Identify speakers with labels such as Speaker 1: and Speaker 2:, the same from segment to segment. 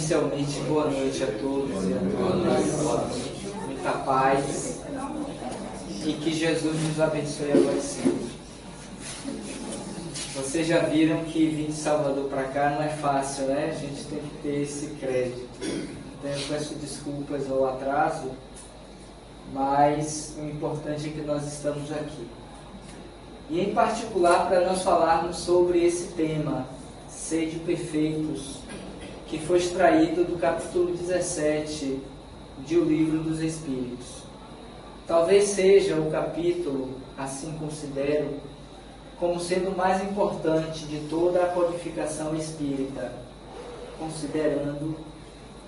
Speaker 1: Inicialmente, boa noite a todos e a todas, muita paz e que Jesus nos abençoe agora sempre. Vocês já viram que vir de Salvador para cá não é fácil, né? A gente tem que ter esse crédito. Então eu peço desculpas ao atraso, mas o importante é que nós estamos aqui. E em particular para nós falarmos sobre esse tema, Sede Perfeitos, que foi extraído do capítulo 17 de O Livro dos Espíritos. Talvez seja o capítulo, assim considero, como sendo o mais importante de toda a codificação espírita, considerando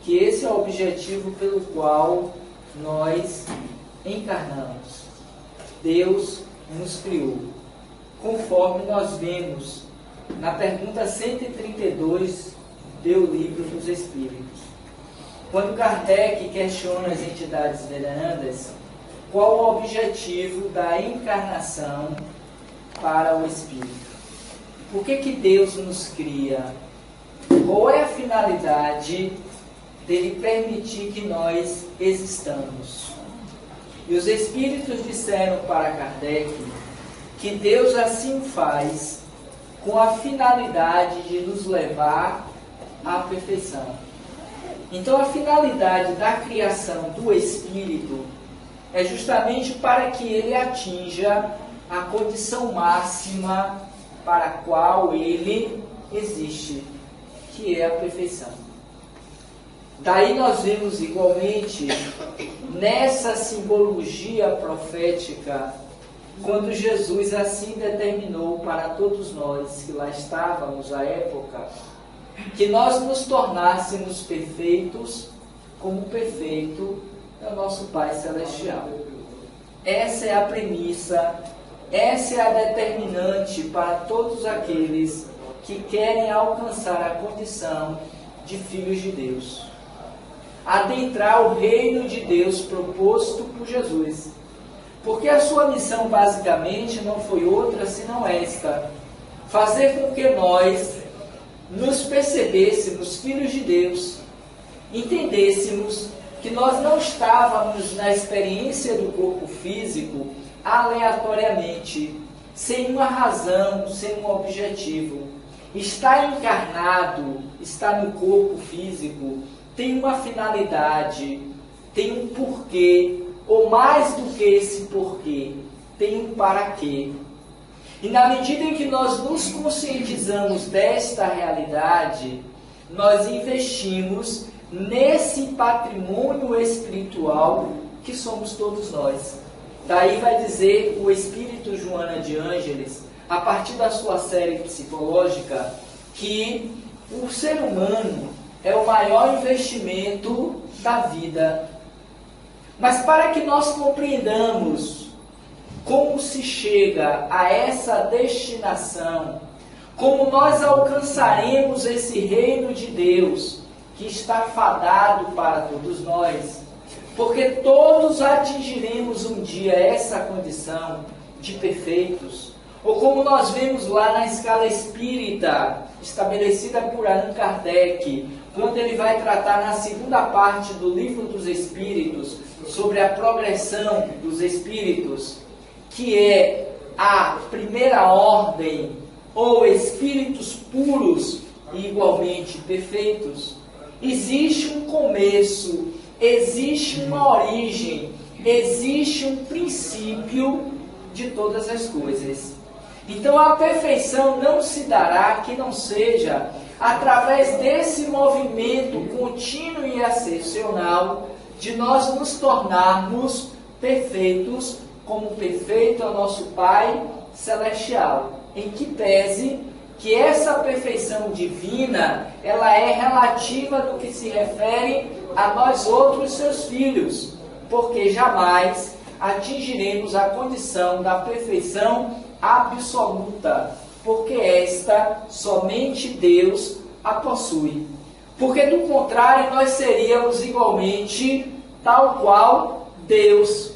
Speaker 1: que esse é o objetivo pelo qual nós encarnamos. Deus nos criou, conforme nós vemos na pergunta 132 do Livro dos Espíritos. Quando Kardec questiona as entidades venerandas, qual o objetivo da encarnação para o Espírito? Por que Deus nos cria? Qual é a finalidade dele permitir que nós existamos? E os Espíritos disseram para Kardec que Deus assim faz com a finalidade de nos levar à perfeição. Então a finalidade da criação do Espírito é justamente para que ele atinja a condição máxima para a qual ele existe, que é a perfeição. Daí nós vemos igualmente nessa simbologia profética, quando Jesus assim determinou para todos nós que lá estávamos à época, que nós nos tornássemos perfeitos como perfeito é o nosso Pai Celestial. Essa é a premissa, essa é a determinante para todos aqueles que querem alcançar a condição de filhos de Deus. Adentrar o reino de Deus proposto por Jesus. Porque a sua missão basicamente não foi outra senão esta: fazer com que nós nos percebêssemos filhos de Deus, entendêssemos que nós não estávamos na experiência do corpo físico aleatoriamente, sem uma razão, sem um objetivo. Estar encarnado, estar no corpo físico, tem uma finalidade, tem um porquê, ou mais do que esse porquê, tem um para quê. E na medida em que nós nos conscientizamos desta realidade, nós investimos nesse patrimônio espiritual que somos todos nós. Daí vai dizer o espírito Joana de Ângeles, a partir da sua série psicológica, que o ser humano é o maior investimento da vida. Mas para que nós compreendamos como se chega a essa destinação, como nós alcançaremos esse reino de Deus que está fadado para todos nós, porque todos atingiremos um dia essa condição de perfeitos, ou como nós vemos lá na escala espírita, estabelecida por Allan Kardec, quando ele vai tratar na segunda parte do Livro dos Espíritos, sobre a progressão dos espíritos, que é a primeira ordem, ou espíritos puros e igualmente perfeitos. Existe um começo, existe uma origem, existe um princípio de todas as coisas. Então a perfeição não se dará que não seja através desse movimento contínuo e excepcional de nós nos tornarmos perfeitos, como perfeito é o nosso Pai Celestial, em que pese que essa perfeição divina, ela é relativa no que se refere a nós outros, seus filhos, porque jamais atingiremos a condição da perfeição absoluta, porque esta somente Deus a possui. Porque do contrário nós seríamos igualmente tal qual Deus.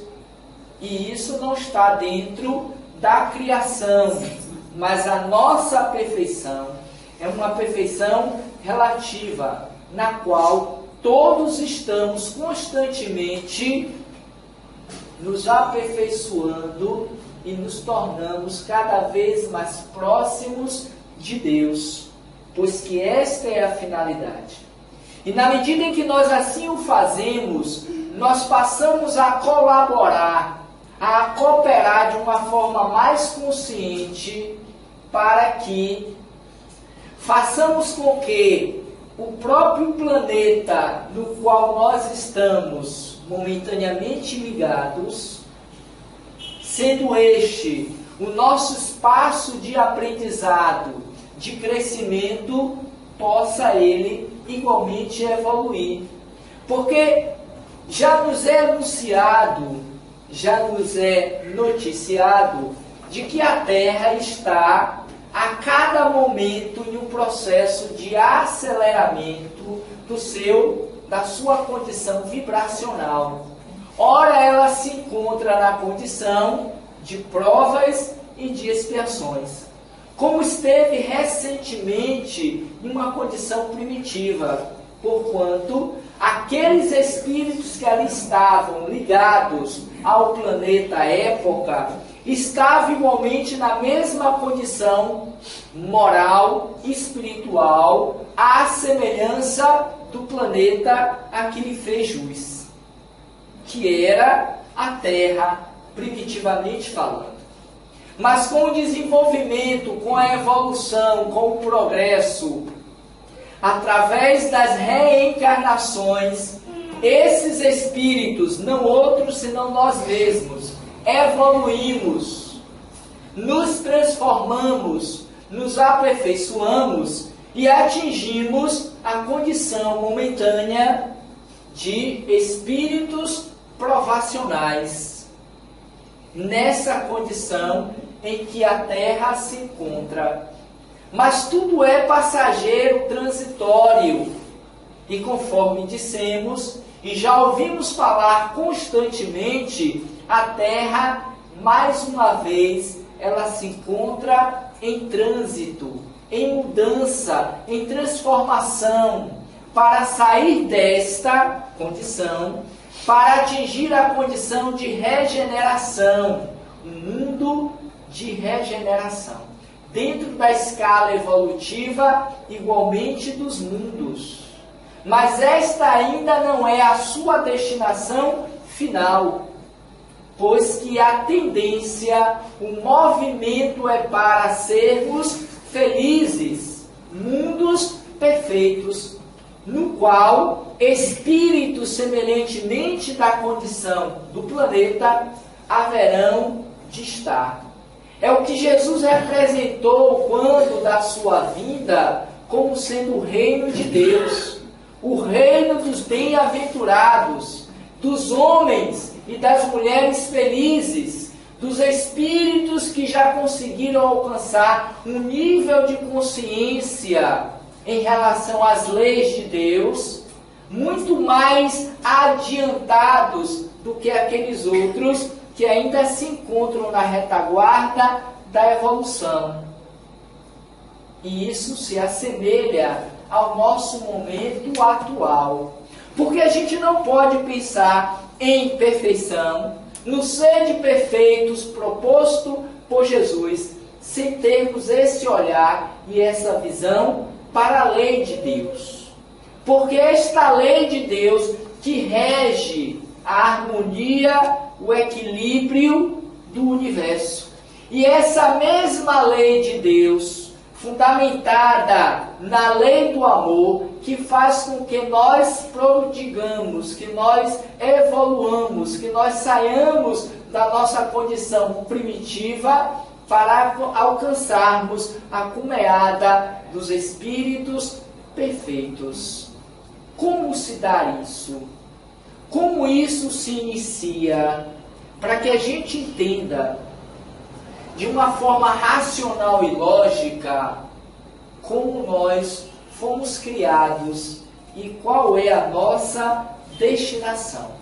Speaker 1: E isso não está dentro da criação, mas a nossa perfeição é uma perfeição relativa, na qual todos estamos constantemente nos aperfeiçoando e nos tornamos cada vez mais próximos de Deus, pois que esta é a finalidade. E na medida em que nós assim o fazemos, nós passamos a colaborar, a cooperar de uma forma mais consciente para que façamos com que o próprio planeta no qual nós estamos momentaneamente ligados, sendo este o nosso espaço de aprendizado, de crescimento, possa ele igualmente evoluir. Porque já nos é anunciado, já nos é noticiado de que a Terra está a cada momento em um processo de aceleramento da sua condição vibracional. Ora, ela se encontra na condição de provas e de expiações, como esteve recentemente em uma condição primitiva, porquanto aqueles espíritos que ali estavam ligados ao planeta à época estavam igualmente na mesma condição moral e espiritual, à semelhança do planeta a que lhe fez jus, que era a Terra, primitivamente falando. Mas com o desenvolvimento, com a evolução, com o progresso, através das reencarnações, esses espíritos, não outros senão nós mesmos, evoluímos, nos transformamos, nos aperfeiçoamos e atingimos a condição momentânea de espíritos provacionais, nessa condição em que a Terra se encontra. Mas tudo é passageiro, transitório. E conforme dissemos, e já ouvimos falar constantemente, a Terra, mais uma vez, ela se encontra em trânsito, em mudança, em transformação, para sair desta condição, para atingir a condição de regeneração, um mundo de regeneração, dentro da escala evolutiva, igualmente dos mundos. Mas esta ainda não é a sua destinação final, pois que a tendência, o movimento é para sermos felizes, mundos perfeitos, no qual espíritos semelhantemente da condição do planeta haverão de estar. É o que Jesus representou quando da sua vinda como sendo o reino de Deus, o reino dos bem-aventurados, dos homens e das mulheres felizes, dos espíritos que já conseguiram alcançar um nível de consciência em relação às leis de Deus, muito mais adiantados do que aqueles outros que ainda se encontram na retaguarda da evolução. E isso se assemelha ao nosso momento atual. Porque a gente não pode pensar em perfeição, no ser de perfeitos proposto por Jesus, sem termos esse olhar e essa visão para a lei de Deus. Porque esta lei de Deus que rege a harmonia, o equilíbrio do universo. E essa mesma lei de Deus, fundamentada na lei do amor, que faz com que nós prodigamos, que nós evoluamos, que nós saiamos da nossa condição primitiva para alcançarmos a cumeada dos espíritos perfeitos. Como se dá isso? Como isso se inicia? Para que a gente entenda de uma forma racional e lógica como nós fomos criados e qual é a nossa destinação.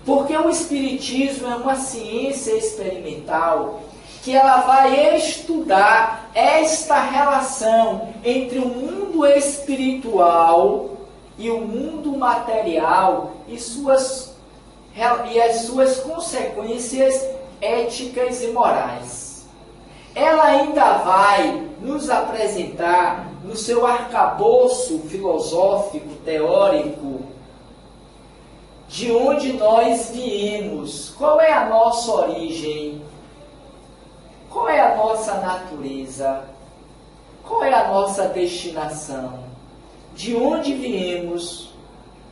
Speaker 1: Porque o Espiritismo é uma ciência experimental que ela vai estudar esta relação entre o mundo espiritual e o mundo material e as suas consequências éticas e morais. Ela ainda vai nos apresentar, no seu arcabouço filosófico, teórico, de onde nós viemos, qual é a nossa origem, qual é a nossa natureza, qual é a nossa destinação, de onde viemos,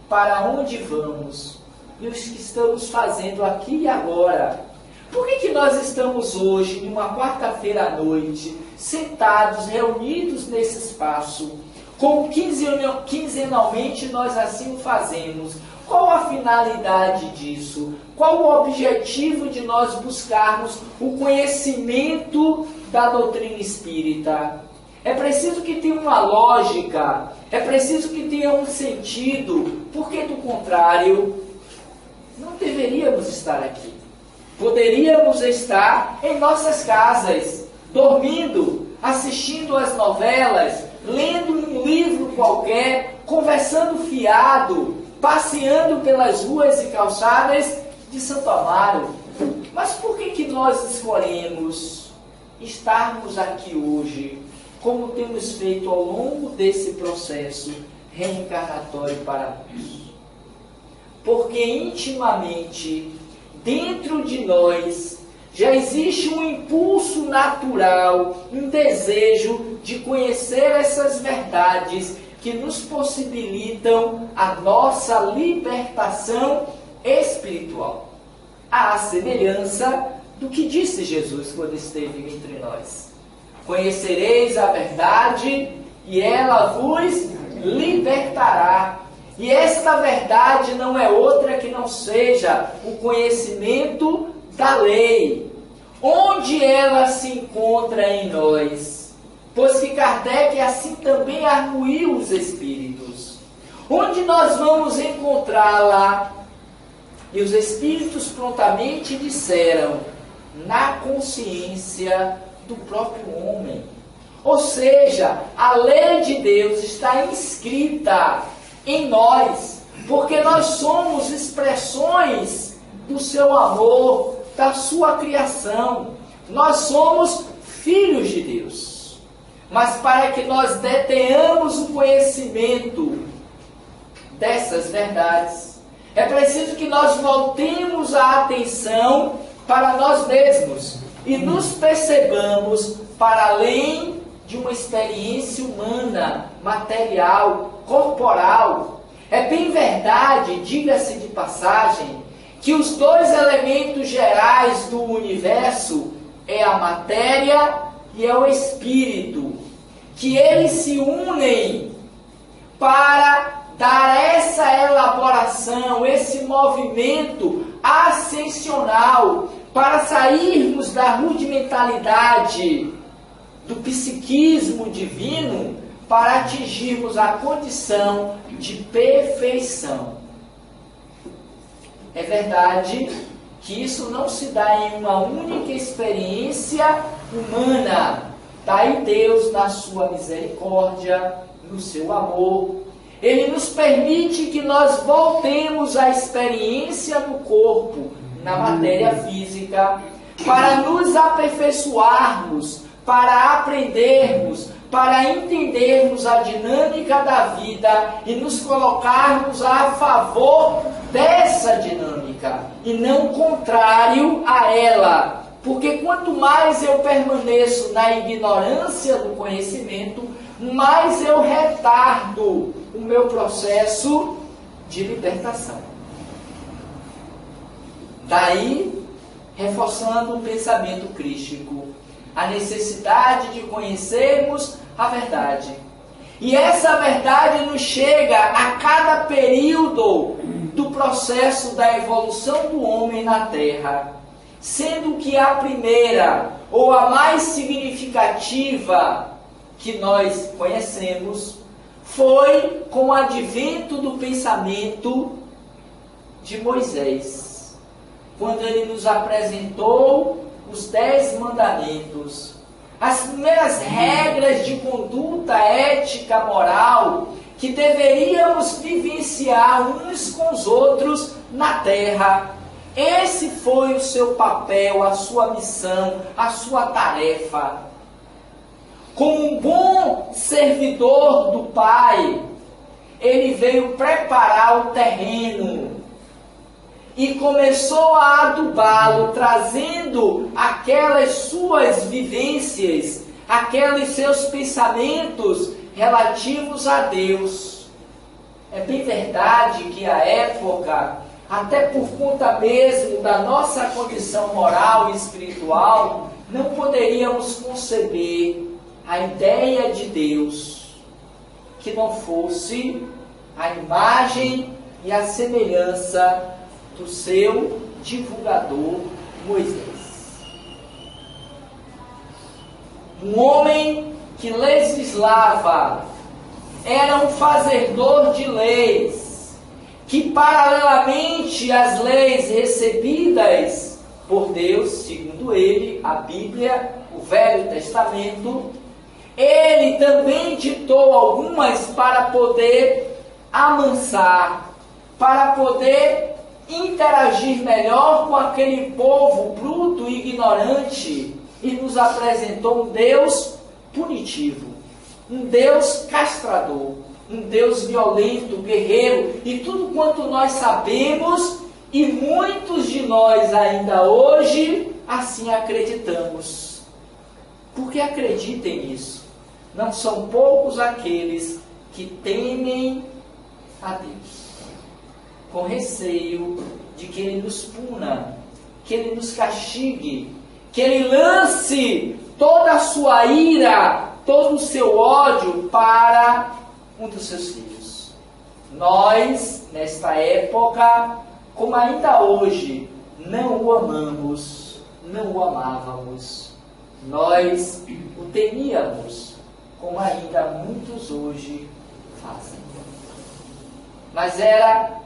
Speaker 1: para onde vamos e o que estamos fazendo aqui e agora. Por que nós estamos hoje, numa quarta-feira à noite, sentados, reunidos nesse espaço, como quinzenalmente nós assim o fazemos? Qual a finalidade disso? Qual o objetivo de nós buscarmos o conhecimento da doutrina espírita? É preciso que tenha uma lógica, é preciso que tenha um sentido, porque do contrário, não deveríamos estar aqui. Poderíamos estar em nossas casas, dormindo, assistindo às novelas, lendo um livro qualquer, conversando fiado, passeando pelas ruas e calçadas de Santo Amaro. Mas por que nós escolhemos estarmos aqui hoje, como temos feito ao longo desse processo reencarnatório para nós? Porque intimamente, dentro de nós, já existe um impulso natural, um desejo de conhecer essas verdades que nos possibilitam a nossa libertação espiritual. À semelhança do que disse Jesus quando esteve entre nós. Conhecereis a verdade e ela vos libertará. E esta verdade não é outra que não seja o conhecimento da lei. Onde ela se encontra em nós? Pois que Kardec assim também arguiu os espíritos. Onde nós vamos encontrá-la? E os espíritos prontamente disseram: na consciência do próprio homem. Ou seja, a lei de Deus está inscrita em nós, porque nós somos expressões do seu amor, da sua criação. Nós somos filhos de Deus. Mas para que nós detenhamos o conhecimento dessas verdades, é preciso que nós voltemos a atenção para nós mesmos e nos percebamos para além de uma experiência humana, material, corporal. É bem verdade, diga-se de passagem, que os dois elementos gerais do universo é a matéria e é o espírito, que eles se unem para dar essa elaboração, esse movimento ascensional, para sairmos da rudimentalidade do psiquismo divino, para atingirmos a condição de perfeição. É verdade que isso não se dá em uma única experiência humana. Daí Deus, na sua misericórdia, no seu amor, Ele nos permite que nós voltemos à experiência no corpo, na matéria física, para nos aperfeiçoarmos, para aprendermos, para entendermos a dinâmica da vida e nos colocarmos a favor dessa dinâmica e não contrário a ela. Porque quanto mais eu permaneço na ignorância do conhecimento, mais eu retardo o meu processo de libertação. Daí, reforçando o pensamento crístico, a necessidade de conhecermos a verdade. E essa verdade nos chega a cada período do processo da evolução do homem na Terra, sendo que a primeira, ou a mais significativa que nós conhecemos, foi com o advento do pensamento de Moisés, quando ele nos apresentou os 10 mandamentos, as primeiras regras de conduta ética, moral, que deveríamos vivenciar uns com os outros na terra. Esse foi o seu papel, a sua missão, a sua tarefa. Como um bom servidor do Pai, ele veio preparar o terreno e começou a adubá-lo, trazendo aquelas suas vivências, aqueles seus pensamentos relativos a Deus. É bem verdade que a época, até por conta mesmo da nossa condição moral e espiritual, não poderíamos conceber a ideia de Deus que não fosse a imagem e a semelhança do seu divulgador Moisés. Um homem que legislava, era um fazedor de leis, que paralelamente às leis recebidas por Deus, segundo ele, a Bíblia, o Velho Testamento, ele também ditou algumas para poder amansar, para poder interagir melhor com aquele povo bruto e ignorante, e nos apresentou um Deus punitivo, um Deus castrador, um Deus violento, guerreiro, e tudo quanto nós sabemos, e muitos de nós ainda hoje assim acreditamos. Porque acreditem nisso, não são poucos aqueles que temem a Deus, com receio de que Ele nos puna, que Ele nos castigue, que Ele lance toda a sua ira, todo o seu ódio para um dos seus filhos. Nós, nesta época, como ainda hoje, não o amamos, não o amávamos. Nós o temíamos, como ainda muitos hoje fazem. Mas era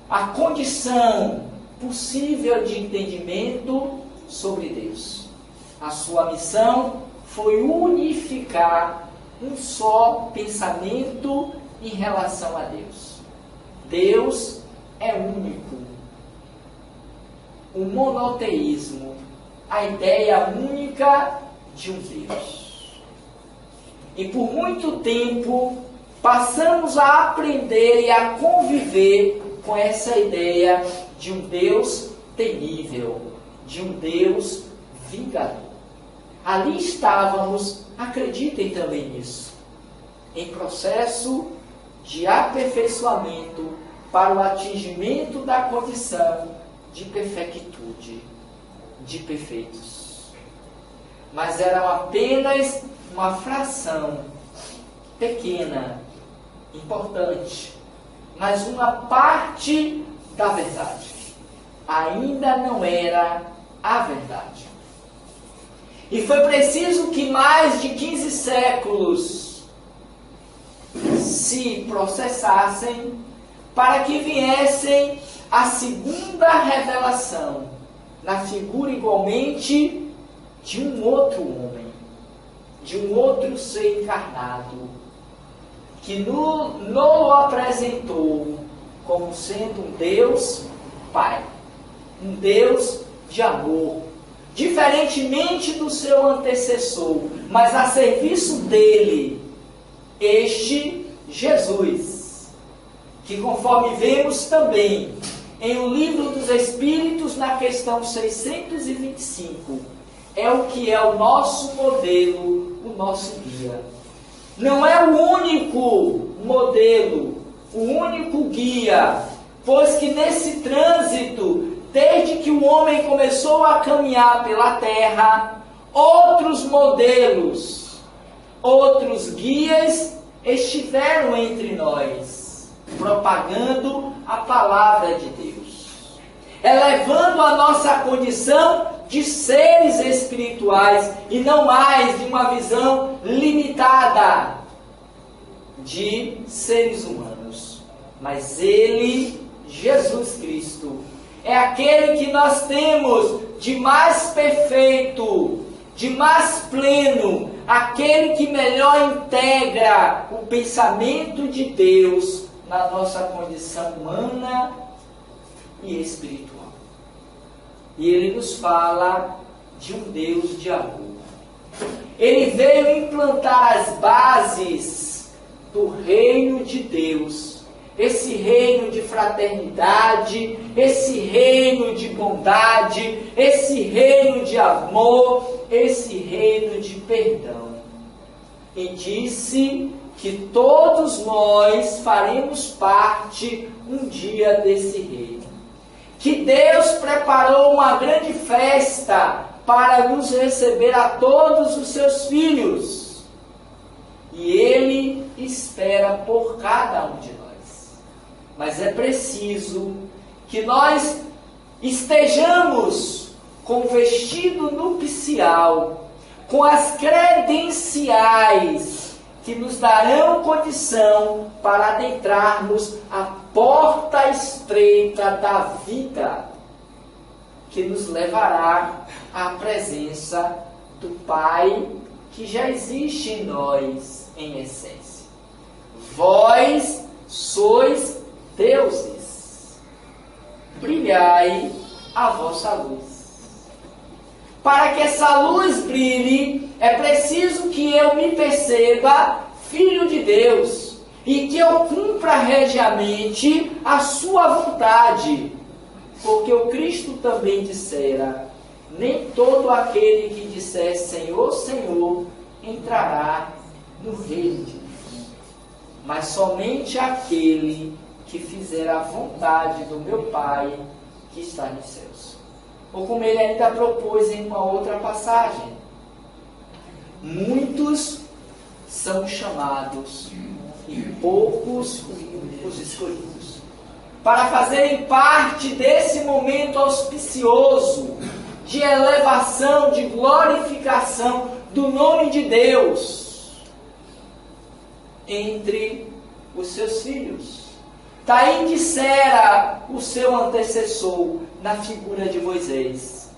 Speaker 1: a condição possível de entendimento sobre Deus. A sua missão foi unificar um só pensamento em relação a Deus. Deus é único. O monoteísmo, a ideia única de um Deus. E por muito tempo passamos a aprender e a conviver com essa ideia de um Deus temível, de um Deus vingador. Ali estávamos, acreditem também nisso, em processo de aperfeiçoamento para o atingimento da condição de perfeitude, de perfeitos. Mas eram apenas uma fração pequena, importante, mas uma parte da verdade. Ainda não era a verdade. E foi preciso que mais de 15 séculos se processassem para que viessem a segunda revelação, na figura igualmente de um outro homem, de um outro ser encarnado, que nos apresentou como sendo um Deus Pai, um Deus de amor, diferentemente do seu antecessor, mas a serviço dele, este Jesus, que conforme vemos também em O Livro dos Espíritos, na questão 625, é o que é o nosso modelo, o nosso guia. Não é o único modelo, o único guia, pois que nesse trânsito, desde que o homem começou a caminhar pela terra, outros modelos, outros guias estiveram entre nós, propagando a palavra de Deus, elevando a nossa condição de seres espirituais e não mais de uma visão limitada de seres humanos. Mas Ele, Jesus Cristo, é aquele que nós temos de mais perfeito, de mais pleno, aquele que melhor integra o pensamento de Deus na nossa condição humana e espiritual. E ele nos fala de um Deus de amor. Ele veio implantar as bases do reino de Deus, esse reino de fraternidade, esse reino de bondade, esse reino de amor, esse reino de perdão. E disse que todos nós faremos parte um dia desse reino. Que Deus preparou uma grande festa para nos receber a todos os seus filhos. E Ele espera por cada um de nós. Mas é preciso que nós estejamos com o vestido nupcial, com as credenciais que nos darão condição para adentrarmos a porta estreita da vida, que nos levará à presença do Pai que já existe em nós, em essência. Vós sois deuses, brilhai a vossa luz. Para que essa luz brilhe, é preciso que eu me perceba filho de Deus e que eu cumpra regiamente a sua vontade. Porque o Cristo também dissera: nem todo aquele que disser Senhor, Senhor, entrará no reino de Deus, mas somente aquele que fizer a vontade do meu Pai que está nos céus. Ou como ele ainda propôs em uma outra passagem: muitos são chamados e poucos os escolhidos. Para fazerem parte desse momento auspicioso de elevação, de glorificação do nome de Deus entre os seus filhos. Daí dissera o seu antecessor na figura de Moisés: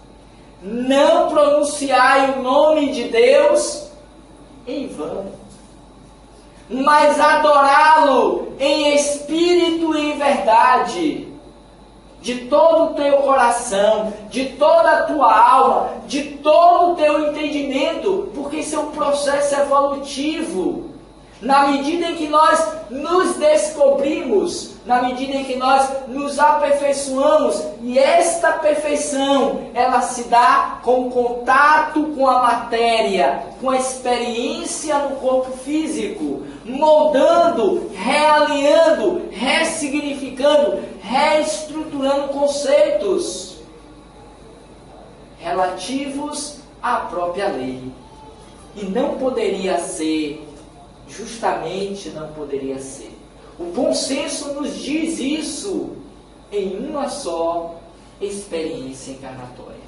Speaker 1: não pronunciai o nome de Deus em vão, mas adorá-lo em espírito e em verdade, de todo o teu coração, de toda a tua alma, de todo o teu entendimento, porque isso é um processo evolutivo. Na medida em que nós nos descobrimos, na medida em que nós nos aperfeiçoamos, e esta perfeição, ela se dá com contato com a matéria, com a experiência no corpo físico, moldando, realinhando, ressignificando, reestruturando conceitos relativos à própria lei. E não poderia ser, justamente não poderia ser. O bom senso nos diz isso em uma só experiência encarnatória.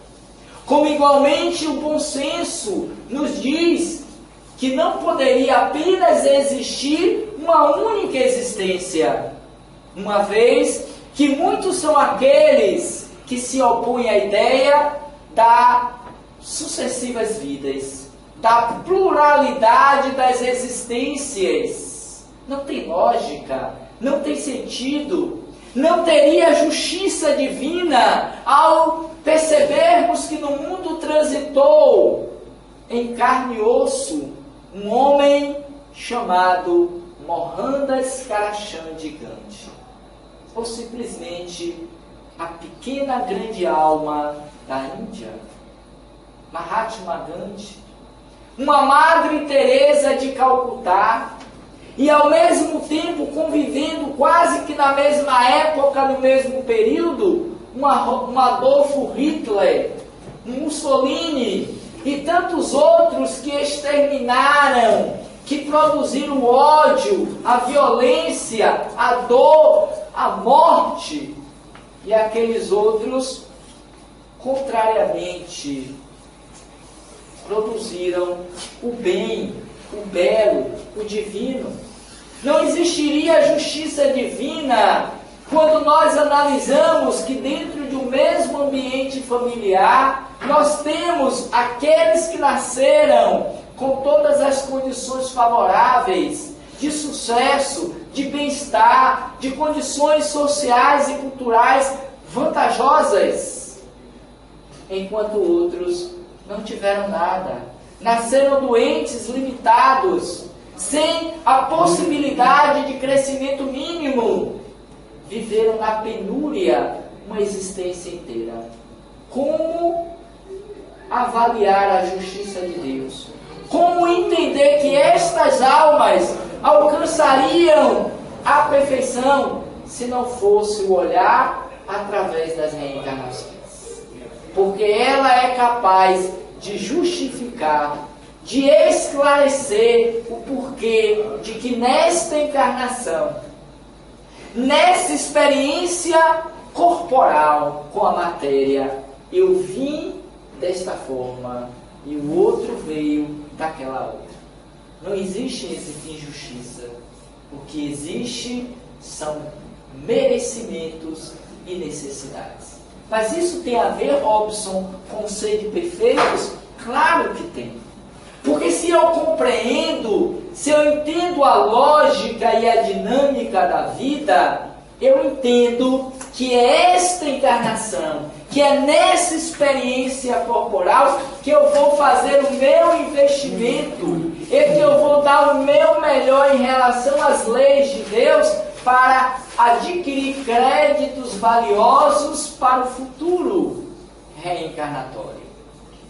Speaker 1: Como igualmente o bom senso nos diz que não poderia apenas existir uma única existência, uma vez que muitos são aqueles que se opõem à ideia das sucessivas vidas, da pluralidade das existências. Não tem lógica, não tem sentido, não teria justiça divina ao percebermos que no mundo transitou em carne e osso um homem chamado Mohandas Karachand Gandhi, ou simplesmente a pequena grande alma da Índia, Mahatma Gandhi, uma Madre Teresa de Calcutá, e ao mesmo tempo convivendo quase que na mesma época, no mesmo período, um Adolfo Hitler, um Mussolini e tantos outros que exterminaram, que produziram o ódio, a violência, a dor, a morte, e aqueles outros, contrariamente, produziram o bem, o belo, o divino. Não existiria justiça divina Quando nós analisamos que dentro de um mesmo ambiente familiar, nós temos aqueles que nasceram com todas as condições favoráveis, de sucesso, de bem-estar, de condições sociais e culturais vantajosas, enquanto outros não tiveram nada, nasceram doentes, limitados, sem a possibilidade de crescimento mínimo, viveram na penúria uma existência inteira. Como avaliar a justiça de Deus? Como entender que estas almas alcançariam a perfeição se não fosse o olhar através das reencarnações? Porque ela é capaz de justificar, de esclarecer o porquê de que nesta encarnação, nessa experiência corporal com a matéria, eu vim desta forma e o outro veio daquela outra. Não existe injustiça. O que existe são merecimentos e necessidades. Mas isso tem a ver, Robson, com ser de perfeitos? Claro que tem. Porque se eu compreendo, se eu entendo a lógica e a dinâmica da vida, eu entendo que é esta encarnação, que é nessa experiência corporal que eu vou fazer o meu investimento e que eu vou dar o meu melhor em relação às leis de Deus para adquirir créditos valiosos para o futuro reencarnatório.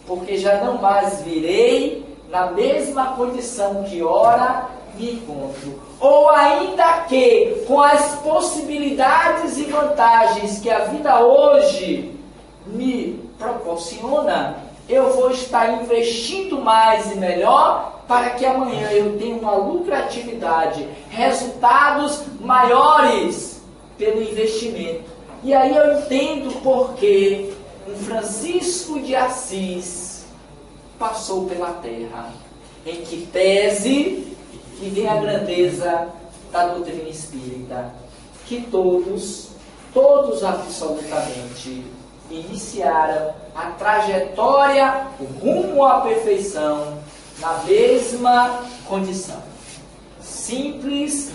Speaker 1: Porque já não mais virei na mesma condição que ora me encontro. Ou ainda que, com as possibilidades e vantagens que a vida hoje me proporciona, eu vou estar investindo mais e melhor para que amanhã eu tenha uma lucratividade, resultados maiores pelo investimento. E aí eu entendo porque um Francisco de Assis passou pela terra, em que tese que vem a grandeza da doutrina espírita, que todos absolutamente iniciaram a trajetória rumo à perfeição na mesma condição, simples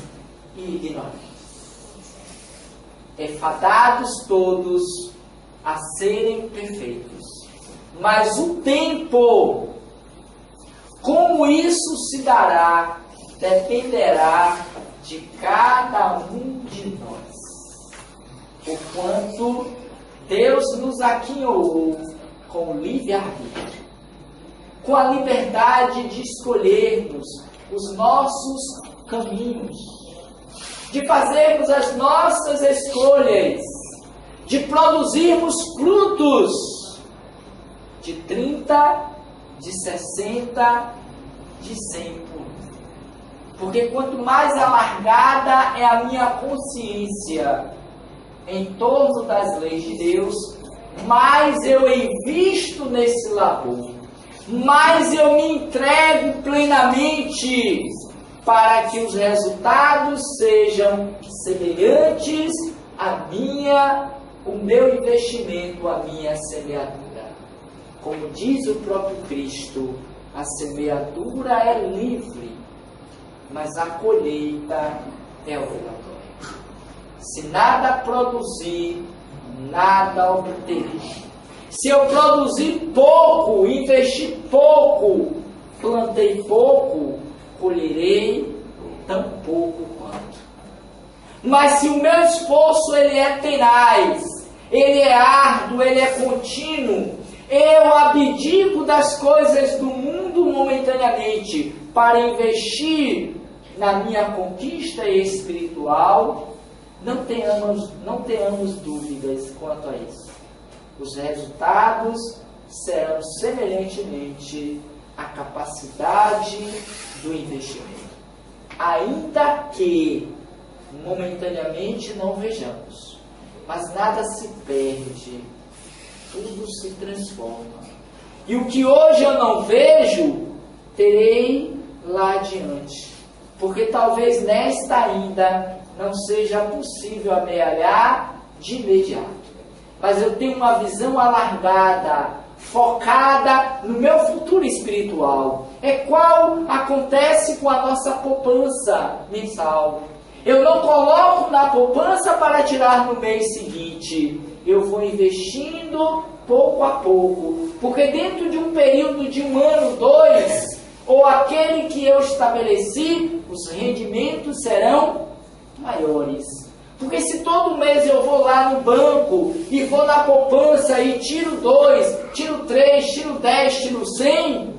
Speaker 1: e ignorantes. Fadados todos a serem perfeitos. Mas o tempo, como isso se dará, dependerá de cada um de nós. Porquanto Deus nos aquinhoou com o livre-arbítrio, com a liberdade de escolhermos os nossos caminhos, de fazermos as nossas escolhas, de produzirmos frutos de 30, de 60, de 100 por um. Porque quanto mais alargada é a minha consciência em torno das leis de Deus, mais eu invisto nesse labor, mais eu me entrego plenamente para que os resultados sejam semelhantes o meu investimento, a minha semeadura. Como diz o próprio Cristo, a semeadura é livre, mas a colheita é obrigatória. Se nada produzir, nada obterei. Se eu produzir pouco, investir pouco, plantei pouco, colherei tão pouco quanto. Mas se o meu esforço ele é tenaz, ele é árduo, ele é contínuo, eu abdico das coisas do mundo momentaneamente para investir na minha conquista espiritual, não tenhamos dúvidas quanto a isso. Os resultados serão semelhantemente à capacidade do investimento. Ainda que momentaneamente não vejamos, mas nada se perde, tudo se transforma. E o que hoje eu não vejo, terei lá adiante. Porque talvez nesta ainda não seja possível amealhar de imediato. Mas eu tenho uma visão alargada, focada no meu futuro espiritual. É qual acontece com a nossa poupança mensal. Eu não coloco na poupança para tirar no mês seguinte. Eu vou investindo pouco a pouco. Porque dentro de um período de 1 ano, 2, ou aquele que eu estabeleci, os rendimentos serão maiores. Porque se todo mês eu vou lá no banco e vou na poupança e tiro 2, tiro 3, tiro 10, tiro 100,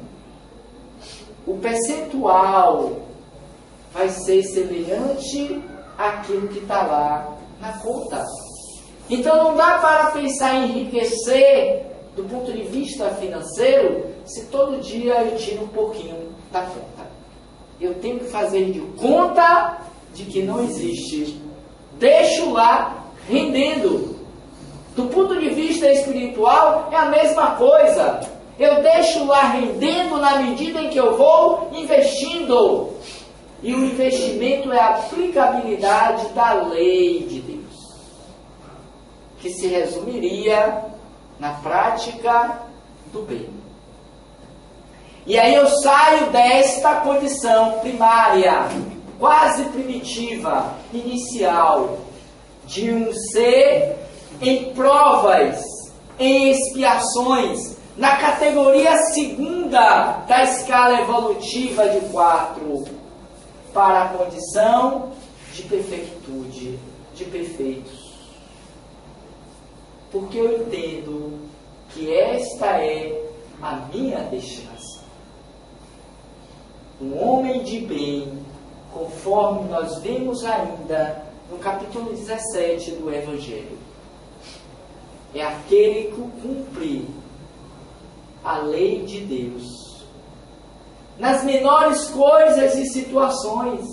Speaker 1: o percentual vai ser semelhante àquilo que está lá na conta. Então não dá para pensar em enriquecer do ponto de vista financeiro se todo dia eu tiro um pouquinho da conta. Eu tenho que fazer de conta de que não existe. Deixo lá rendendo. Do ponto de vista espiritual é a mesma coisa. Eu deixo lá rendendo na medida em que eu vou investindo. E o investimento é a aplicabilidade da lei de Deus, que se resumiria na prática do bem. E aí eu saio desta condição primária, quase primitiva, inicial, de um ser em provas, em expiações, na categoria segunda da escala evolutiva de 4, para a condição de perfeitude, de perfeitos. Porque eu entendo que esta é a minha destinação. Um homem de bem, conforme nós vemos ainda no capítulo 17 do Evangelho, é aquele que cumpre a lei de Deus. Nas menores coisas e situações,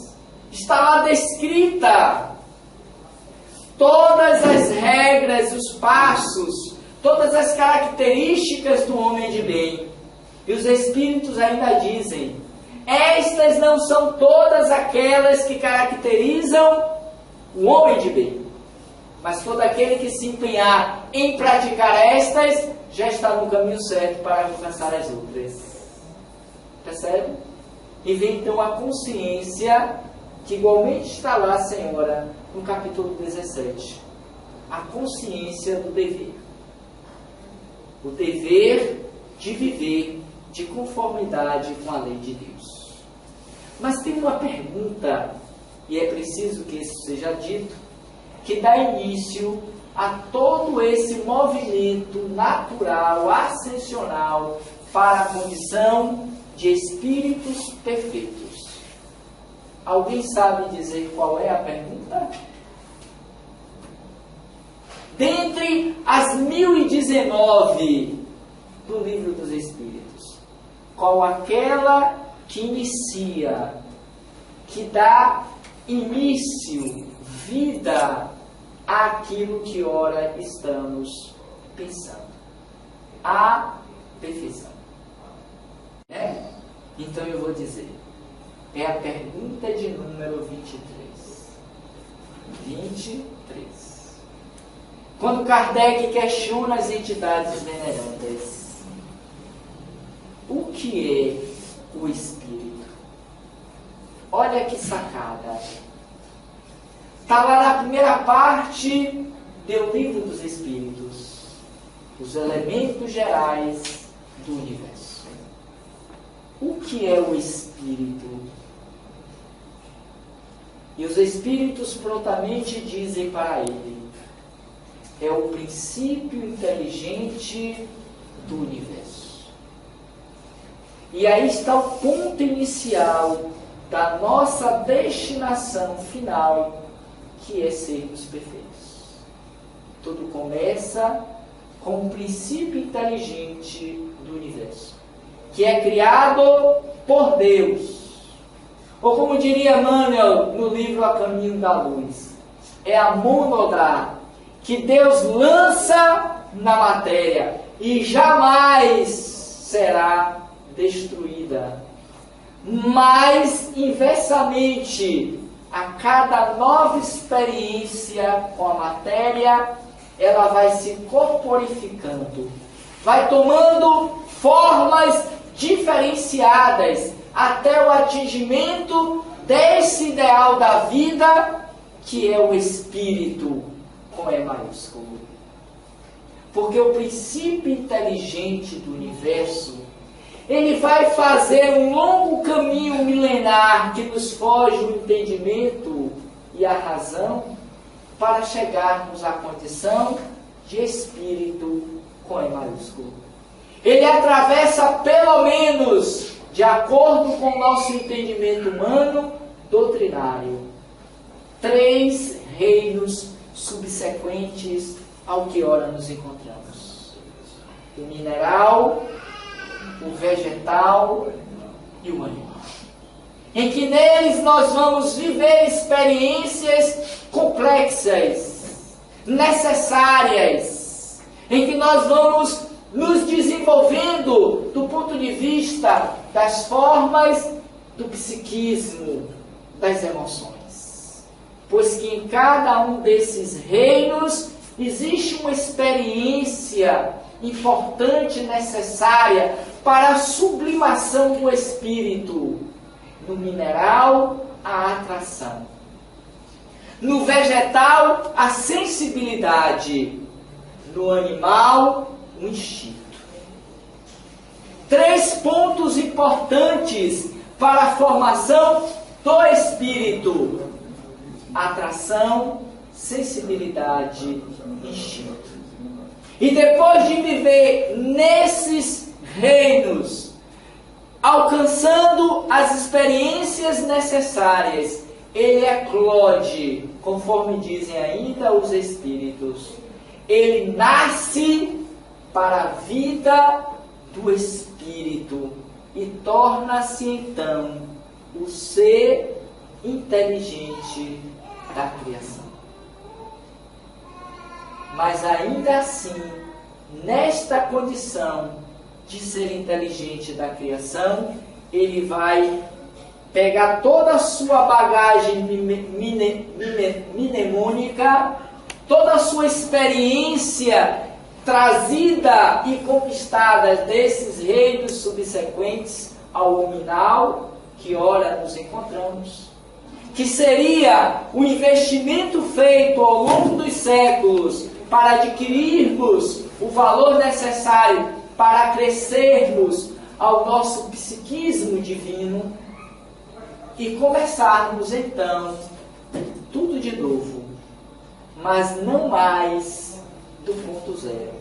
Speaker 1: está lá descrita todas as regras, os passos, todas as características do homem de bem. E os Espíritos ainda dizem: estas não são todas aquelas que caracterizam o homem de bem, mas todo aquele que se empenhar em praticar estas, já está no caminho certo para alcançar as outras. Percebe? E vem então a consciência, que igualmente está lá, Senhora, no capítulo 17. A consciência do dever. O dever de viver de conformidade com a lei de Deus. Mas tem uma pergunta, e é preciso que isso seja dito, que dá início a todo esse movimento natural, ascensional, para a condição de espíritos perfeitos. Alguém sabe dizer qual é a pergunta? Dentre as 1019 do Livro dos Espíritos, qual aquela que inicia, que dá início, vida àquilo que ora estamos pensando? A perfeição. Então eu vou dizer, é a pergunta de número 23. 23. Quando Kardec questiona as entidades venerandas, o que é o Espírito? Olha que sacada. Está lá na primeira parte do Livro dos Espíritos, os elementos gerais do universo. O que é o Espírito? E os Espíritos prontamente dizem para ele: é o princípio inteligente do universo. E aí está o ponto inicial da nossa destinação final, que é sermos perfeitos. Tudo começa com o princípio inteligente do universo, que é criado por Deus. Ou como diria Emmanuel no livro A Caminho da Luz, é a monodá que Deus lança na matéria e jamais será destruída. Mas, inversamente, a cada nova experiência com a matéria, ela vai se corporificando, vai tomando formas diferenciadas até o atingimento desse ideal da vida, que é o Espírito, com E maiúsculo. Porque o princípio inteligente do universo, ele vai fazer um longo caminho milenar que nos foge o entendimento e a razão para chegarmos à condição de Espírito com E maiúsculo. Ele atravessa pelo menos, de acordo com o nosso entendimento humano, doutrinário, 3 reinos subsequentes ao que ora nos encontramos: o mineral, o vegetal e o animal. Em que neles nós vamos viver experiências complexas, necessárias, em que nós vamos nos desenvolvendo do ponto de vista das formas do psiquismo, das emoções. Pois que em cada um desses reinos existe uma experiência importante, necessária para a sublimação do espírito. No mineral, a atração. No vegetal, a sensibilidade. No animal, o instinto. 3 pontos importantes para a formação do espírito: atração, sensibilidade, instinto. E depois de viver nesses reinos, alcançando as experiências necessárias, ele eclode, conforme dizem ainda os espíritos. Ele nasce para a vida do espírito e torna-se então o ser inteligente da criação. Mas ainda assim, nesta condição de ser inteligente da criação, ele vai pegar toda a sua bagagem mnemônica, toda a sua experiência trazida e conquistada desses reinos subsequentes ao nominal, que ora nos encontramos, que seria o investimento feito ao longo dos séculos para adquirirmos o valor necessário para crescermos ao nosso psiquismo divino e começarmos então tudo de novo, mas não mais do ponto zero.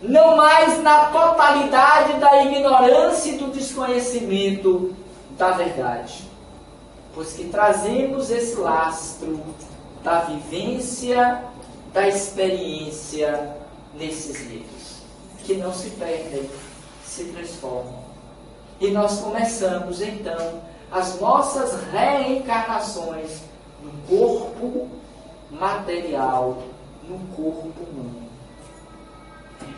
Speaker 1: Não mais na totalidade da ignorância e do desconhecimento da verdade. Pois que trazemos esse lastro da vivência, da experiência nesses livros, que não se perdem, se transformam. E nós começamos então as nossas reencarnações no corpo material, no corpo humano.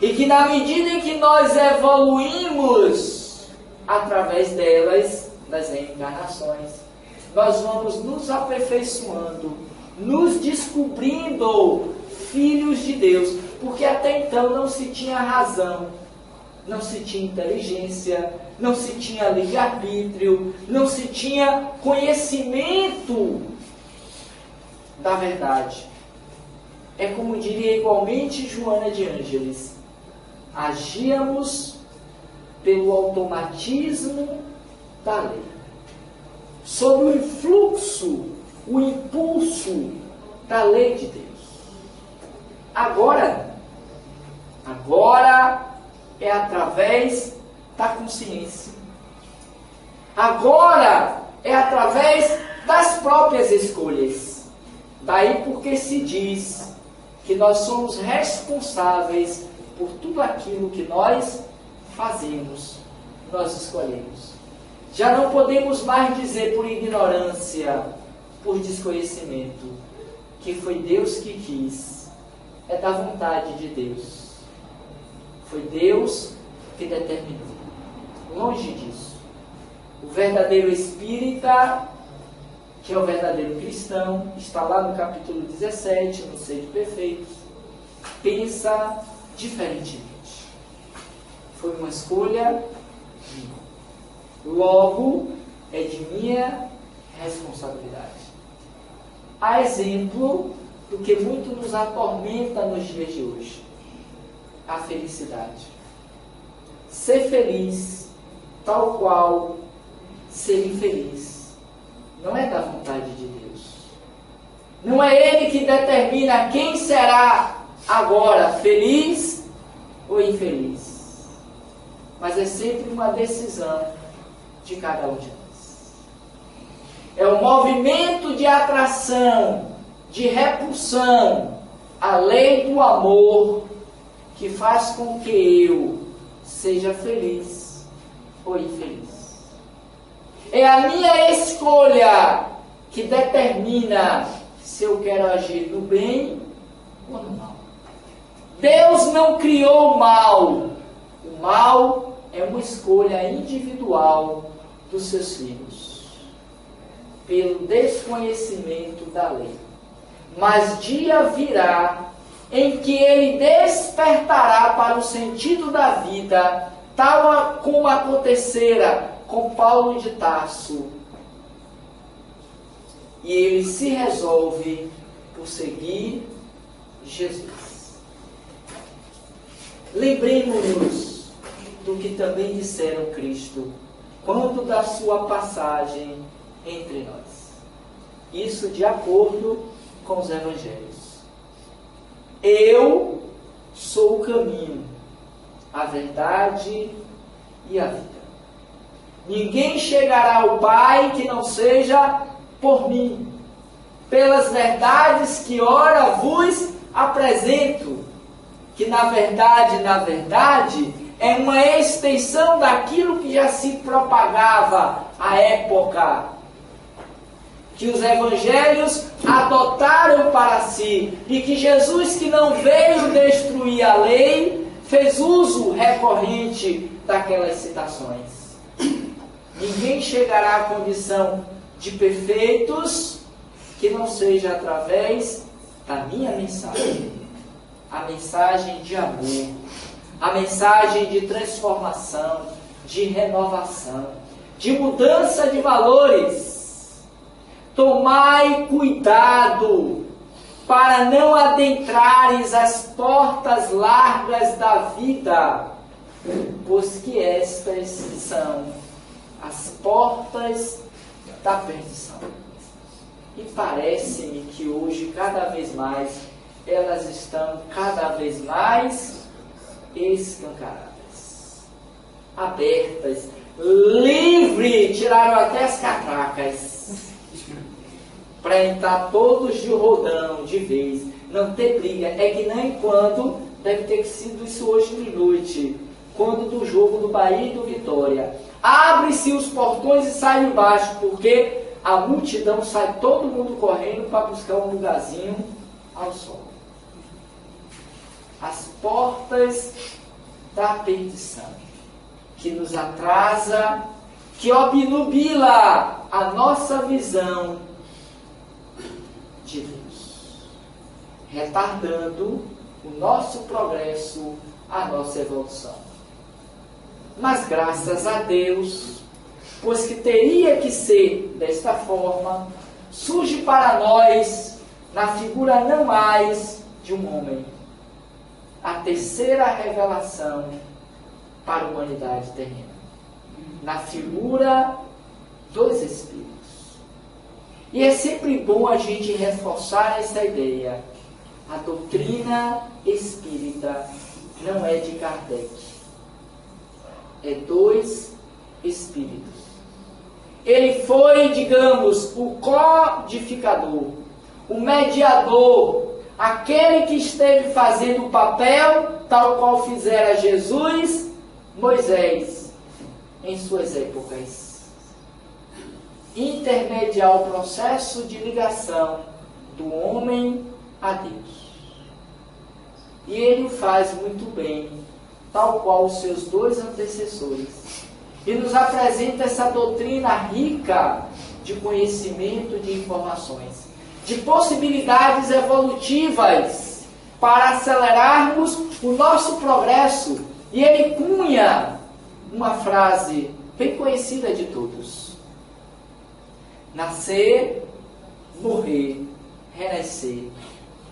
Speaker 1: E que na medida em que nós evoluímos através delas, das reencarnações, nós vamos nos aperfeiçoando, nos descobrindo filhos de Deus, porque até então não se tinha razão, não se tinha inteligência, não se tinha livre-arbítrio, não se tinha conhecimento da verdade. É como diria igualmente Joana de Ângeles: agíamos pelo automatismo da lei, sob o influxo, o impulso da lei de Deus. Agora é através da consciência. Agora é através das próprias escolhas. Daí porque se diz que nós somos responsáveis por tudo aquilo que nós fazemos, nós escolhemos. Já não podemos mais dizer por ignorância, por desconhecimento, que foi Deus que quis. É da vontade de Deus. Foi Deus que determinou. Longe disso. O verdadeiro espírita que é o verdadeiro cristão, está lá no capítulo 17, no Sede Perfeitos, pensa diferentemente. Foi uma escolha minha. Logo, é de minha responsabilidade. A exemplo do que muito nos atormenta nos dias de hoje: a felicidade. Ser feliz, tal qual ser infeliz, não é da vontade de Deus. Não é Ele que determina quem será agora feliz ou infeliz. Mas é sempre uma decisão de cada um de nós. É o movimento de atração, de repulsão, a lei do amor, que faz com que eu seja feliz ou infeliz. É a minha escolha que determina se eu quero agir no bem ou no mal. Deus não criou o mal. O mal é uma escolha individual dos seus filhos, pelo desconhecimento da lei. Mas dia virá em que ele despertará para o sentido da vida, tal como acontecera com Paulo de Tarso. E ele se resolve por seguir Jesus. Lembremos-nos do que também disseram Cristo quando da sua passagem entre nós. Isso de acordo com os evangelhos. Eu sou o caminho, a verdade e a vida. Ninguém chegará ao Pai que não seja por mim. Pelas verdades que ora vos apresento, que na verdade, é uma extensão daquilo que já se propagava à época, que os evangelhos adotaram para si, e que Jesus, que não veio destruir a lei, fez uso recorrente daquelas citações. Ninguém chegará à condição de perfeitos que não seja através da minha mensagem. A mensagem de amor, a mensagem de transformação, de renovação, de mudança de valores. Tomai cuidado para não adentrares as portas largas da vida, pois que estas são as portas da perdição. E parece-me que hoje, cada vez mais, elas estão cada vez mais escancaradas, abertas, livres, tiraram até as catracas, para entrar todos de rodão, de vez, não ter briga. É que nem quando, deve ter sido isso hoje de noite, quando do jogo do Bahia e do Vitória. Abre-se os portões e sai embaixo, porque a multidão sai todo mundo correndo para buscar um lugarzinho ao sol. As portas da perdição, que nos atrasa, que obnubila a nossa visão de Deus, retardando o nosso progresso, a nossa evolução. Mas graças a Deus, pois que teria que ser desta forma, surge para nós, na figura não mais de um homem, a terceira revelação para a humanidade terrena, na figura dos Espíritos. E é sempre bom a gente reforçar essa ideia. A doutrina espírita não é de Kardec, é dos Espíritos. Ele foi, digamos, o codificador, o mediador, aquele que esteve fazendo o papel tal qual fizera Jesus, Moisés, em suas épocas. Intermediar o processo de ligação do homem a Deus. E ele o faz muito bem, tal qual os seus dois antecessores. E nos apresenta essa doutrina rica de conhecimento, de informações, de possibilidades evolutivas para acelerarmos o nosso progresso. E ele cunha uma frase bem conhecida de todos: nascer, morrer, renascer,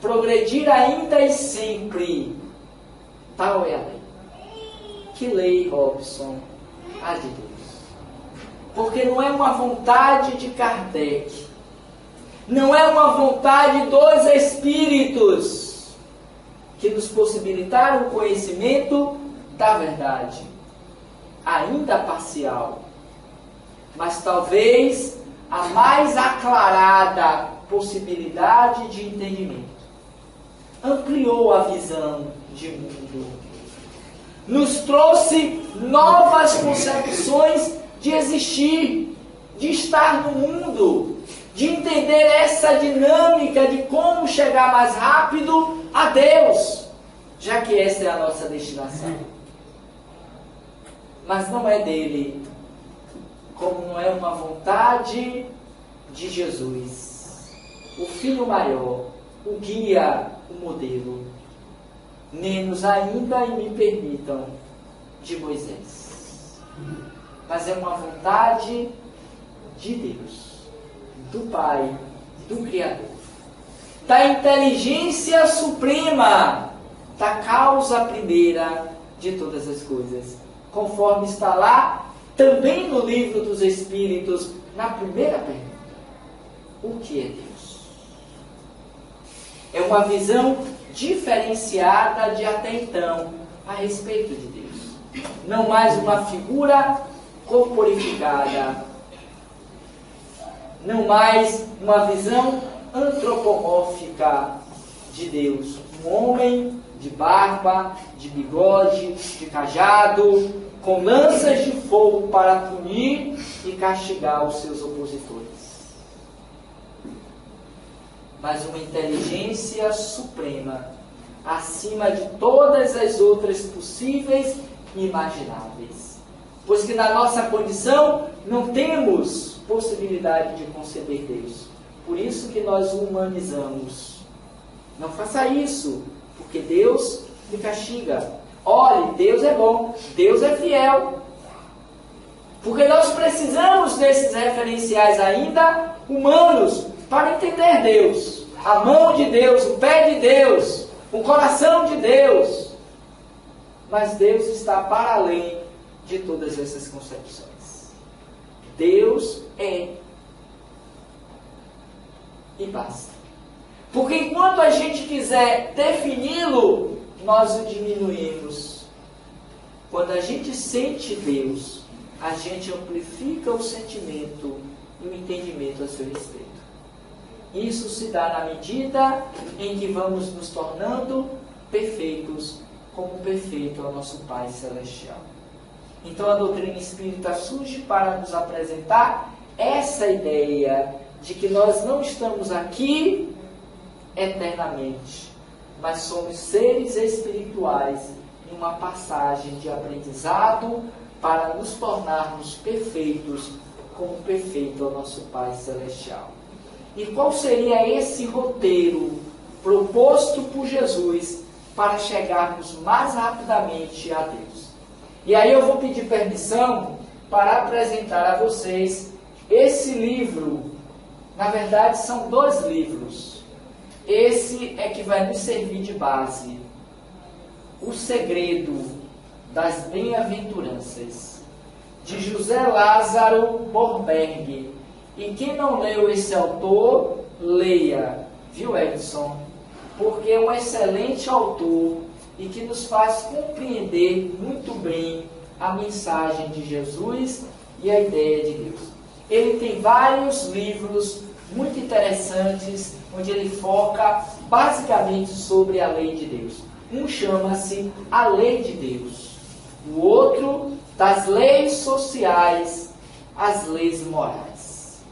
Speaker 1: progredir ainda e sempre, tal é a lei. Que lei, Robson? A de Deus. Porque não é uma vontade de Kardec, não é uma vontade dos Espíritos que nos possibilitaram o conhecimento da verdade, ainda parcial, mas talvez a mais aclarada possibilidade de entendimento. Ampliou a visão de mundo, nos trouxe novas concepções de existir, de estar no mundo, de entender essa dinâmica de como chegar mais rápido a Deus, já que essa é a nossa destinação. Mas não é dele, como não é uma vontade de Jesus, o Filho maior, o guia, o modelo, menos ainda, e me permitam, de Moisés. Mas é uma vontade de Deus, do Pai, do Criador, da inteligência suprema, da causa primeira de todas as coisas, conforme está lá também no Livro dos Espíritos, na primeira pergunta: o que é Deus? É uma visão diferenciada de até então a respeito de Deus. Não mais uma figura corporificada, não mais uma visão antropomórfica de Deus. Um homem de barba, de bigode, de cajado, com lanças de fogo para punir e castigar os seus opositores. Mas uma inteligência suprema, acima de todas as outras possíveis e imagináveis. Pois que na nossa condição não temos possibilidade de conceber Deus. Por isso que nós o humanizamos. Não faça isso, porque Deus me castiga. Olhe, Deus é bom, Deus é fiel. Porque nós precisamos desses referenciais ainda humanos para entender Deus. A mão de Deus, o pé de Deus, o coração de Deus. Mas Deus está para além de todas essas concepções. Deus é. E basta. Porque enquanto a gente quiser defini-lo, nós o diminuímos. Quando a gente sente Deus, a gente amplifica o sentimento e o entendimento a seu respeito. Isso se dá na medida em que vamos nos tornando perfeitos, como perfeito é o nosso Pai Celestial. Então a doutrina espírita surge para nos apresentar essa ideia de que nós não estamos aqui eternamente, mas somos seres espirituais em uma passagem de aprendizado para nos tornarmos perfeitos, como perfeito é o nosso Pai Celestial. E qual seria esse roteiro proposto por Jesus para chegarmos mais rapidamente a Deus? E aí eu vou pedir permissão para apresentar a vocês esse livro. Na verdade, são 2 livros. Esse é que vai nos servir de base. O Segredo das Bem-aventuranças, de José Lázaro Borberg. E quem não leu esse autor, leia, viu, Edson? Porque é um excelente autor e que nos faz compreender muito bem a mensagem de Jesus e a ideia de Deus. Ele tem vários livros muito interessantes, onde ele foca basicamente sobre a lei de Deus. Um chama-se A Lei de Deus, o outro, das leis sociais às leis morais,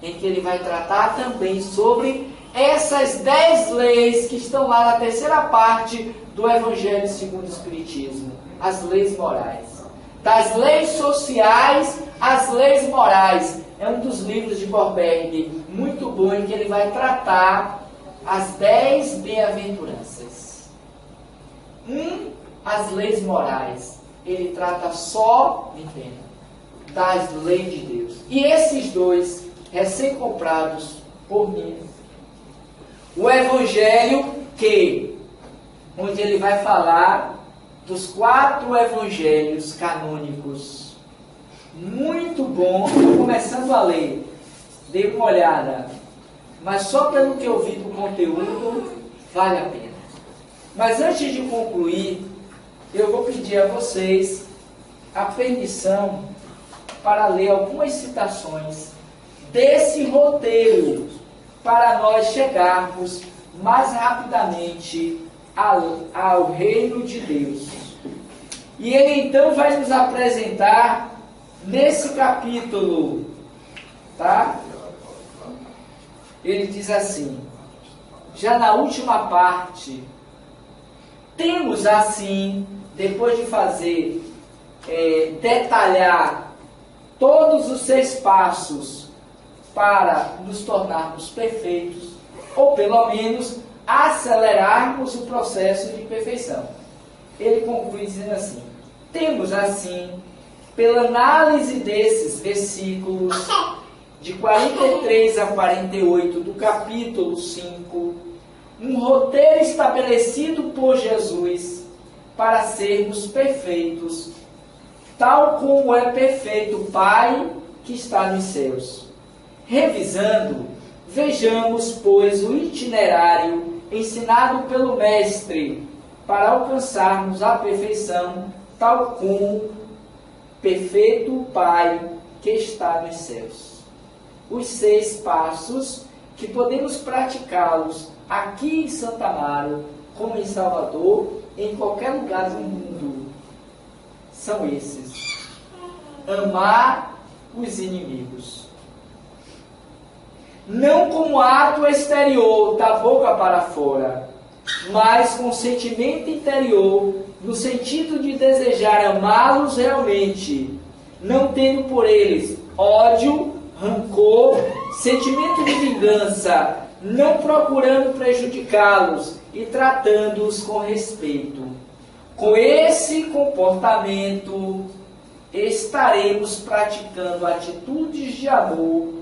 Speaker 1: em que ele vai tratar também sobre essas 10 leis que estão lá na terceira parte do Evangelho segundo o Espiritismo, as leis morais. Das leis sociais às leis morais. É um dos livros de Borberg, muito bom, em que ele vai tratar as 10 bem-aventuranças. As leis morais. Ele trata só, entenda, das leis de Deus. E esses dois, recém-comprados por mim, o Evangelho onde ele vai falar dos 4 evangelhos canônicos. Muito bom. Estou começando a ler. Dei uma olhada. Mas só pelo que eu vi do conteúdo, vale a pena. Mas antes de concluir, eu vou pedir a vocês a permissão para ler algumas citações desse roteiro, para nós chegarmos mais rapidamente ao reino de Deus. E ele então vai nos apresentar nesse capítulo, tá? Ele diz assim, já na última parte, temos assim, depois de fazer, detalhar todos os 6 passos para nos tornarmos perfeitos, ou pelo menos acelerarmos o processo de perfeição. Ele conclui dizendo assim, temos assim, pela análise desses versículos, de 43 a 48 do capítulo 5, um roteiro estabelecido por Jesus para sermos perfeitos, tal como é perfeito o Pai que está nos céus. Revisando, vejamos, pois, o itinerário ensinado pelo Mestre para alcançarmos a perfeição, tal como perfeito o Pai que está nos céus. Os 6 passos que podemos praticá-los aqui em Santa Amaro, como em Salvador, em qualquer lugar do mundo, são esses. Amar os inimigos. Não como ato exterior, da boca para fora, mas com sentimento interior, no sentido de desejar amá-los realmente, não tendo por eles ódio, rancor, sentimento de vingança, não procurando prejudicá-los e tratando-os com respeito. Com esse comportamento, estaremos praticando atitudes de amor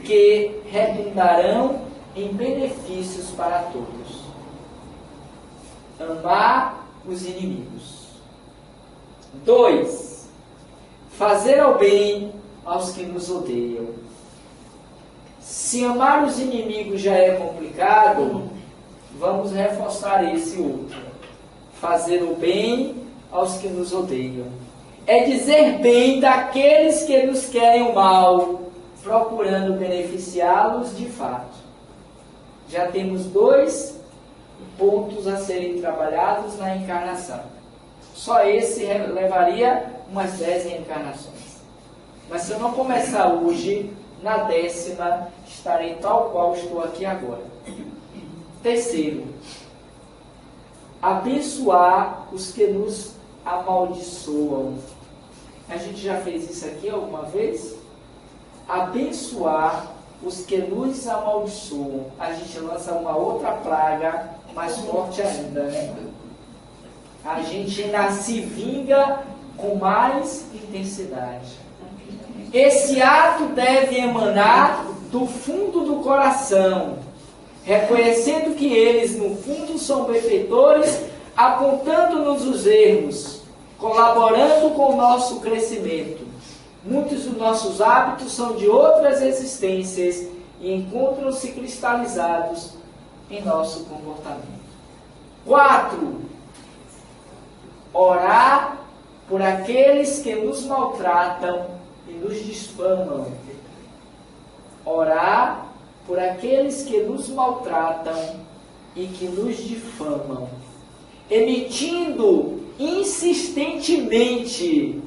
Speaker 1: que redundarão em benefícios para todos. Amar os inimigos. 2. Fazer ao bem aos que nos odeiam. Se amar os inimigos já é complicado, vamos reforçar esse outro. Fazer o bem aos que nos odeiam. É dizer bem daqueles que nos querem o mal, procurando beneficiá-los de fato. Já temos 2 pontos a serem trabalhados na encarnação. Só esse levaria umas 10 reencarnações. Mas se eu não começar hoje, na 10ª, estarei tal qual estou aqui agora. 3. Abençoar os que nos amaldiçoam. A gente já fez isso aqui alguma vez? Abençoar os que nos amaldiçoam. A gente lança uma outra praga mais forte ainda, né? A gente ainda se vinga com mais intensidade. Esse ato deve emanar do fundo do coração, reconhecendo que eles, no fundo, são benfeitores, apontando-nos os erros, colaborando com o nosso crescimento. Muitos dos nossos hábitos são de outras existências e encontram-se cristalizados em nosso comportamento. 4. Orar por aqueles que nos maltratam e nos difamam. Orar por aqueles que nos maltratam e que nos difamam, emitindo insistentemente,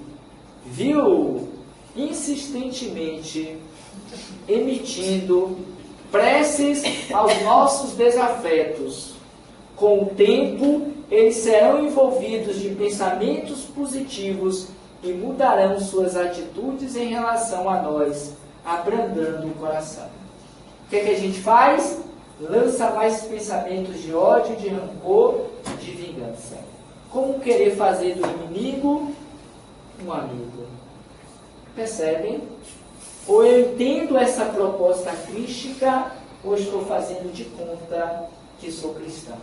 Speaker 1: insistentemente, emitindo preces aos nossos desafetos. Com o tempo, eles serão envolvidos de pensamentos positivos e mudarão suas atitudes em relação a nós, abrandando o coração. O que é que a gente faz? Lança mais pensamentos de ódio, de rancor, de vingança. Como querer fazer do inimigo um amigo? Percebem? Ou eu entendo essa proposta crística, ou estou fazendo de conta que sou cristão.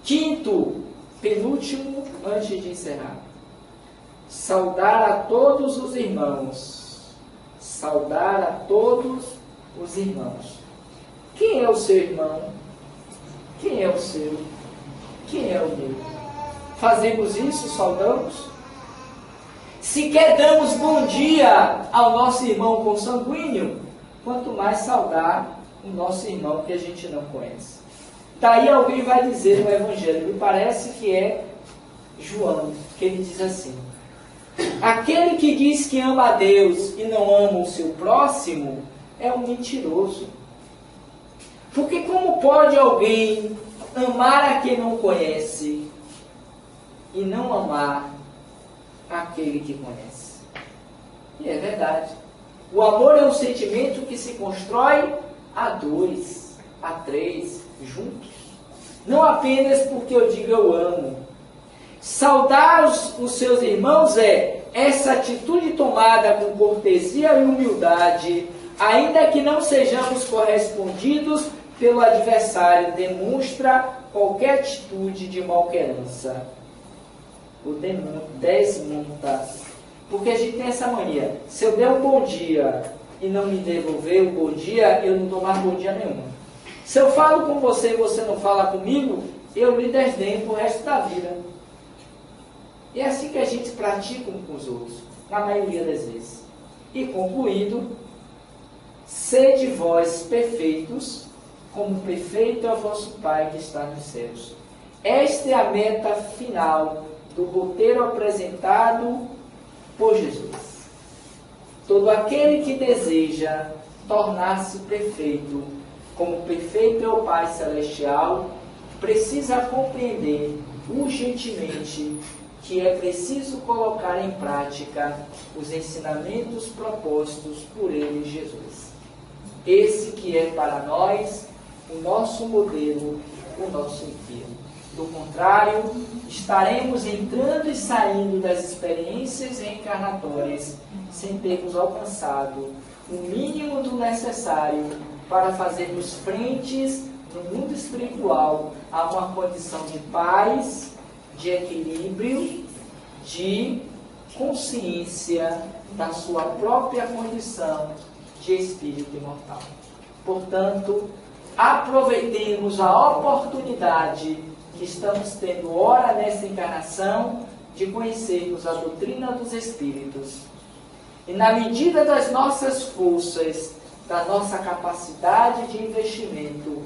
Speaker 1: Quinto, penúltimo, antes de encerrar. Saudar a todos os irmãos. Saudar a todos os irmãos. Quem é o seu irmão? Quem é o seu? Quem é o meu? Fazemos isso, saudamos? Sequer damos bom dia ao nosso irmão consanguíneo, quanto mais saudar o nosso irmão que a gente não conhece. Daí alguém vai dizer no Evangelho, me parece que é João, que ele diz assim: aquele que diz que ama a Deus e não ama o seu próximo é um mentiroso. Porque como pode alguém amar a quem não conhece e não amar aquele que conhece? E é verdade. O amor é um sentimento que se constrói a dois, a três, juntos. Não apenas porque eu digo eu amo. Saudar os seus irmãos é essa atitude tomada com cortesia e humildade, ainda que não sejamos correspondidos pelo adversário, demonstra qualquer atitude de malquerança. O desmonta. Porque a gente tem essa mania. Se eu der um bom dia e não me devolver o bom dia, eu não dou mais bom dia nenhum. Se eu falo com você e você não fala comigo, eu lhe desdenho pro resto da vida. E é assim que a gente pratica um com os outros, na maioria das vezes. E concluindo, sede vós perfeitos, como perfeito é o vosso Pai que está nos céus. Esta é a meta final do roteiro apresentado por Jesus. Todo aquele que deseja tornar-se perfeito, como perfeito é o Pai Celestial, precisa compreender urgentemente que é preciso colocar em prática os ensinamentos propostos por ele, Jesus. Esse que é para nós o nosso modelo, o nosso guia. Do contrário, estaremos entrando e saindo das experiências reencarnatórias sem termos alcançado o mínimo do necessário para fazermos frentes no mundo espiritual a uma condição de paz, de equilíbrio, de consciência da sua própria condição de espírito imortal. Portanto, aproveitemos a oportunidade que estamos tendo ora nessa encarnação de conhecermos a doutrina dos Espíritos. E na medida das nossas forças, da nossa capacidade de investimento,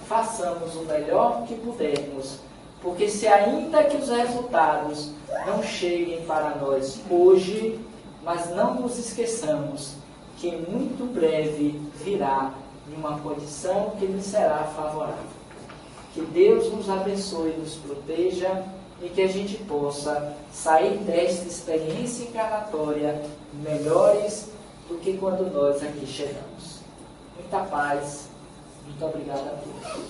Speaker 1: façamos o melhor que pudermos, porque se ainda que os resultados não cheguem para nós hoje, mas não nos esqueçamos que muito breve virá em uma condição que lhe será favorável. Que Deus nos abençoe e nos proteja e que a gente possa sair desta experiência encarnatória melhores do que quando nós aqui chegamos. Muita paz. Muito obrigado a todos.